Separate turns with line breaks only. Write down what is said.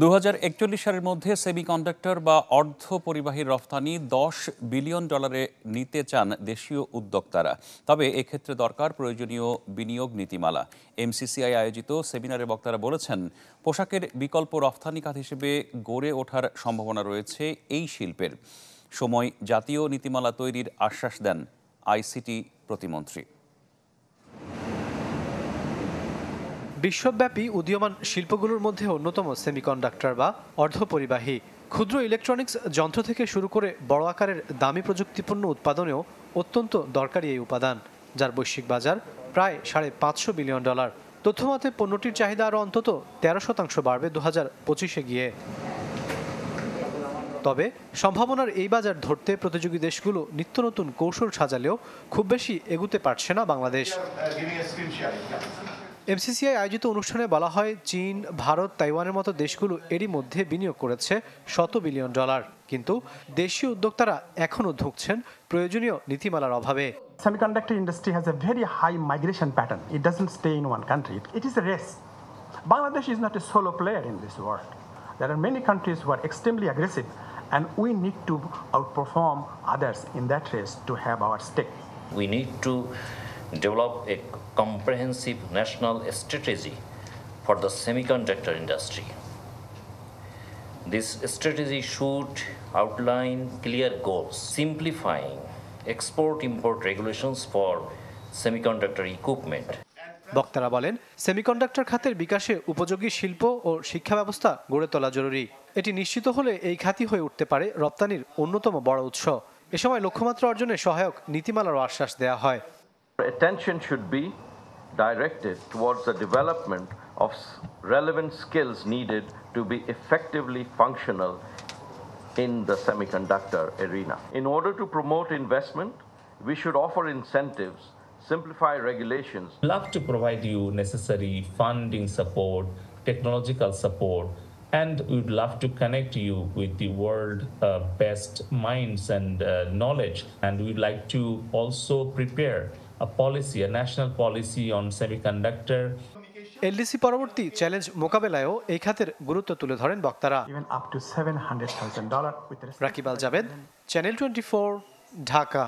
2041 সালের মধ্যে সেমিকন্ডাক্টর বা অর্ধ পরিবাহী রফতানি $10 বিলিয়ন নিতে চান দেশীয় উদ্যোক্তারা। তবে এক্ষেত্রে দরকার প্রয়োজনীয় বিনিয়োগ নীতিমালা। এমসিসিআই আয়োজিত সেমিনারে বক্তারা বলেছেন, পোশাকের বিকল্প রফতানি খাত হিসেবে গড়ে ওঠার সম্ভাবনা রয়েছে এই শিল্পের। সময় জাতীয় নীতিমালা তৈরির আশ্বাস দেন আইসিটি প্রতিমন্ত্রী।
বিশ্বব্যাপী উদীয়মান শিল্পগুলোর মধ্যে অন্যতম সেমিকন্ডাক্টর বা অর্ধপরিবাহী। ক্ষুদ্র ইলেকট্রনিক্স যন্ত্র থেকে শুরু করে বড় আকারের দামি প্রযুক্তিপণ্য উৎপাদনেও অত্যন্ত দরকারি এই উপাদান, যার বৈশ্বিক বাজার প্রায় $550 বিলিয়ন। তথ্যমতে পণ্যটির চাহিদা আরও অন্তত 13% বাড়বে 2025-এ গিয়ে। তবে সম্ভাবনার এই বাজার ধরতে প্রতিযোগী দেশগুলো নিত্য নতুন কৌশল সাজালেও খুব বেশি এগুতে পারছে না বাংলাদেশ। এমসিসিআই আয়োজিত অনুষ্ঠানে বলা হয়, চীন, ভারত, তাইওয়ানের মতো দেশগুলো এরই মধ্যে বিনিয়োগ করেছে $100 বিলিয়ন, কিন্তু দেশীয় উদ্যোক্তারা এখনও ধুঁকছেন প্রয়োজনীয় নীতিমালার অভাবে।
Semiconductor industry has a very high migration pattern. It doesn't stay in one country. It is a race. Bangladesh is not a solo player in this world. There are many countries who are extremely aggressive, and we need to outperform others in that race to have our stake.
We need to develop a comprehensive national strategy for the semiconductor industry. This strategy should outline clear goals, simplifying export-import regulations for semiconductor equipment.
বক্তারা বলেন, semiconductor খাতের বিকাশে উপযোগী শিল্প ও শিক্ষা ব্যবস্থা গড়ে তোলা জরুরি। এটি নিশ্চিত হলে এই খাতই হয়ে উঠতে পারে রপ্তানির অন্যতম বড় উৎস। এ সময় লক্ষ্যমাত্রা অর্জনে সহায়ক নীতিমালারও আশ্বাস দেওয়া হয়।
Attention should be directed towards the development of relevant skills needed to be effectively functional in the semiconductor arena. In order to promote investment, we should offer incentives, simplify regulations.
We'd love to provide you necessary funding support, technological support, and we'd love to connect you with the world best minds and knowledge. And we'd like to also prepare a policy, a national policy on semiconductor.
LDC পরবর্তী challenge মোকাবেলায়ও এই খাতের গুরুত্ব তুলে ধরেন বক্তারা।
Even up to $700,000 with
Rakib Al Jabed, channel 24, Dhaka.